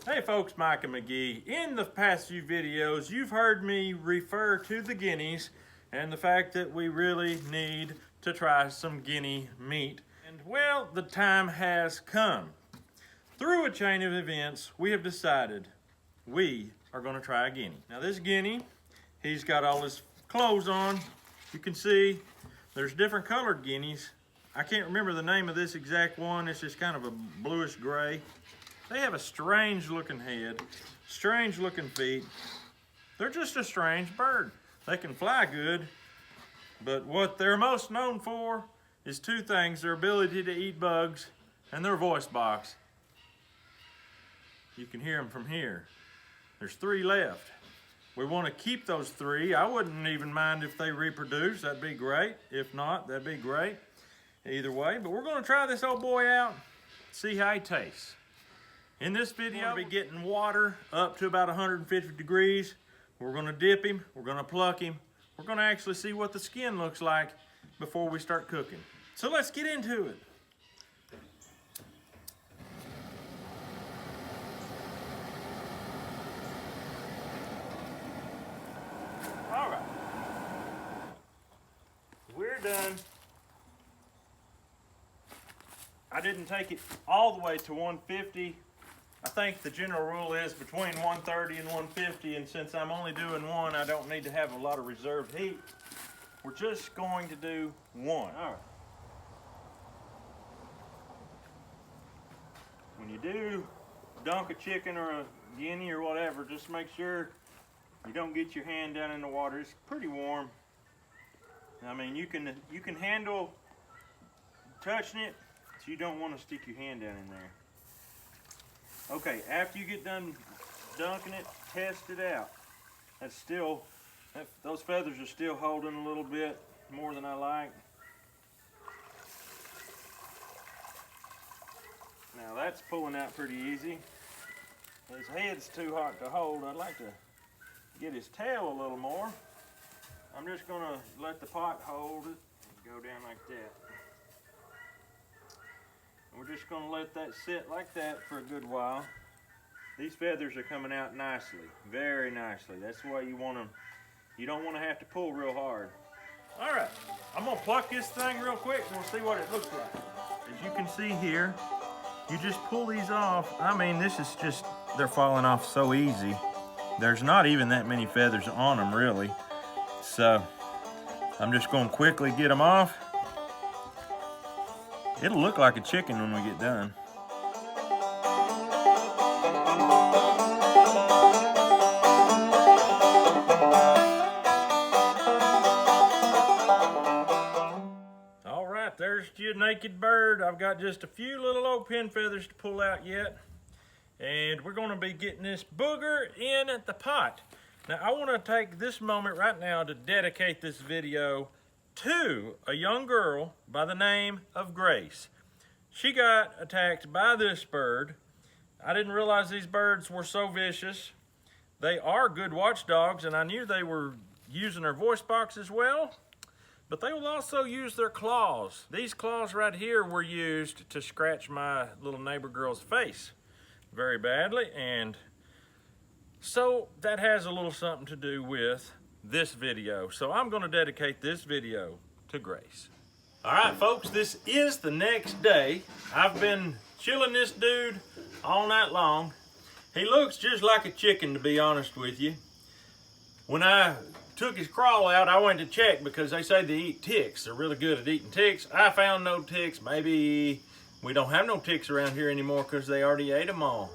Hey folks, Micah McGee. In the past few videos, you've heard me refer to the guineas and the fact that we really need to try some guinea meat. And well, the time has come. Through a chain of events, we have decided we are going to try a guinea. Now this guinea, he's got all his clothes on. You can see there's different colored guineas. I can't remember the name of this exact one. It's just kind of a bluish gray. They have a strange looking head, strange looking feet. They're just a strange bird. They can fly good, but what they're most known for is two things: their ability to eat bugs and their voice box. You can hear them from here. There's 3 left. We want to keep those 3. I wouldn't even mind if they reproduce. That'd be great. If not, that'd be great. Either way, but we're going to try this old boy out, see how he tastes. In this video, we'll be getting water up to about 150 degrees. We're going to dip him. We're going to pluck him. We're going to actually see what the skin looks like before we start cooking. So let's get into it. All right. We're done. I didn't take it all the way to 150. I think the general rule is between 130 and 150, and since I'm only doing 1, I don't need to have a lot of reserved heat. We're just going to do 1. All right. When you do dunk a chicken or a guinea or whatever, just make sure you don't get your hand down in the water. It's pretty warm. I mean, you can handle touching it, so you don't want to stick your hand down in there. Okay, after you get done dunking it, test it out. Those feathers are still holding a little bit more than I like. Now that's pulling out pretty easy. His head's too hot to hold. I'd like to get his tail a little more. I'm just gonna let the pot hold it and go down like that. We're just going to let that sit like that for a good while. These feathers are coming out nicely, very nicely. That's the way you want them. You don't want to have to pull real hard. All right, I'm going to pluck this thing real quick and we'll see what it looks like. As you can see here, you just pull these off. I mean, this is just, they're falling off so easy. There's not even that many feathers on them really. So I'm just going to quickly get them off. It'll look like a chicken when we get done. All right, there's your naked bird. I've got just a few little old pin feathers to pull out yet. And we're gonna be getting this booger in at the pot. Now, I wanna take this moment right now to dedicate this video to a young girl by the name of Grace. She got attacked by this bird. I didn't realize these birds were so vicious. They are good watchdogs, and I knew they were using their voice box as well, but they will also use their claws. These claws right here were used to scratch my little neighbor girl's face very badly, and so that has a little something to do with this video. So I'm going to dedicate this video to Grace. All right, folks, this is the next day. I've been chilling this dude all night long. He looks just like a chicken, to be honest with you. When I took his crawl out, I went to check because they say they eat ticks. They're really good at eating ticks. I found no ticks. Maybe we don't have no ticks around here anymore because they already ate them all.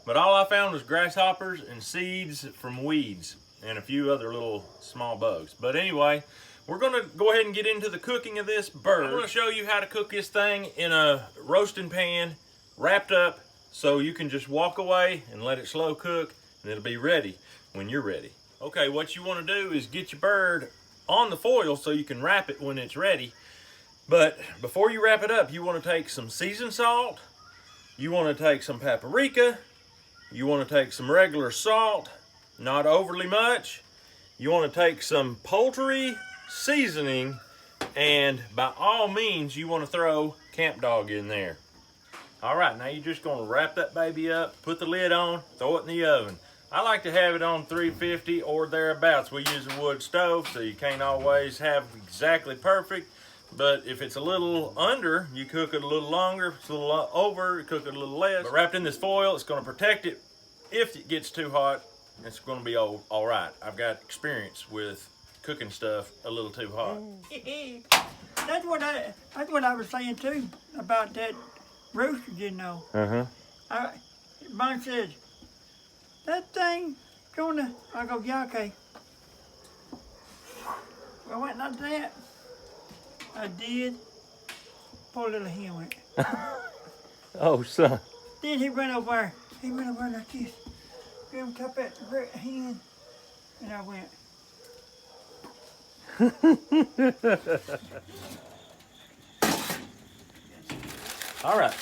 But all I found was grasshoppers and seeds from weeds and a few other little small bugs. But anyway, we're gonna go ahead and get into the cooking of this bird. I'm gonna show you how to cook this thing in a roasting pan, wrapped up, so you can just walk away and let it slow cook, and it'll be ready when you're ready. Okay, what you wanna do is get your bird on the foil so you can wrap it when it's ready. But before you wrap it up, you wanna take some seasoned salt, you wanna take some paprika, you wanna take some regular salt, not overly much. You want to take some poultry seasoning, and by all means you want to throw camp dog in there. All right, now you're just gonna wrap that baby up, put the lid on, throw it in the oven. I like to have it on 350 or thereabouts. We use a wood stove, so you can't always have exactly perfect. But if it's a little under, you cook it a little longer. If it's a little over, you cook it a little less. But wrapped in this foil, it's gonna protect it. If it gets too hot, it's gonna be all right. I've got experience with cooking stuff a little too hot. That's what I was saying too about that rooster, you know. Mine says, that thing gonna, I go, yeah, okay. I went like that. I did. Poor little hen went. Oh, son. Then he went over there. He went over like this. Gave him top that great hen. And I went. All right.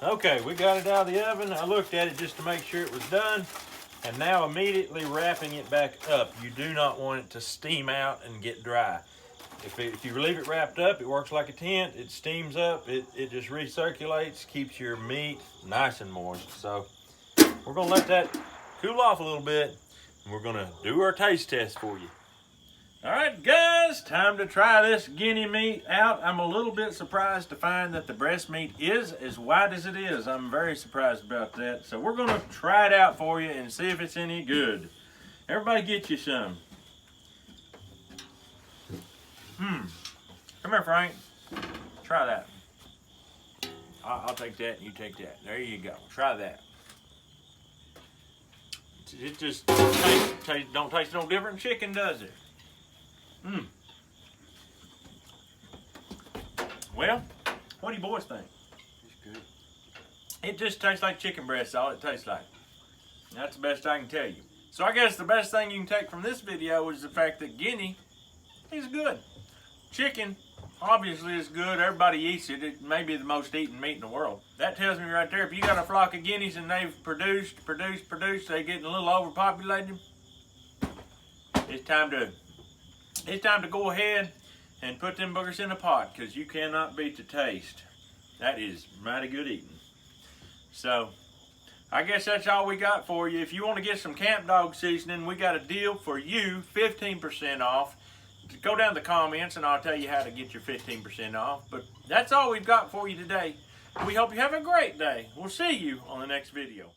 Okay, we got it out of the oven. I looked at it just to make sure it was done. And now immediately wrapping it back up. You do not want it to steam out and get dry. If you leave it wrapped up, it works like a tent. It steams up, it just recirculates, keeps your meat nice and moist. So we're gonna let that cool off a little bit, and we're gonna do our taste test for you. All right, guys, time to try this guinea meat out. I'm a little bit surprised to find that the breast meat is as white as it is. I'm very surprised about that. So we're gonna try it out for you and see if it's any good. Everybody get you some. Come here, Frank. Try that. I'll take that and you take that. There you go. Try that. It just don't taste no different than chicken, does it? Well, what do you boys think? It's good. It just tastes like chicken breast, all it tastes like. That's the best I can tell you. So I guess the best thing you can take from this video is the fact that guinea is good. Chicken, obviously, is good. Everybody eats it. It may be the most eaten meat in the world. That tells me right there, if you got a flock of guineas and they've produced, they getting a little overpopulated, it's time to go ahead and put them boogers in a pot, because you cannot beat the taste. That is mighty good eating. So, I guess that's all we got for you. If you want to get some camp dog seasoning, we got a deal for you, 15% off. Go down in the comments and I'll tell you how to get your 15% off. But that's all we've got for you today. We hope you have a great day. We'll see you on the next video.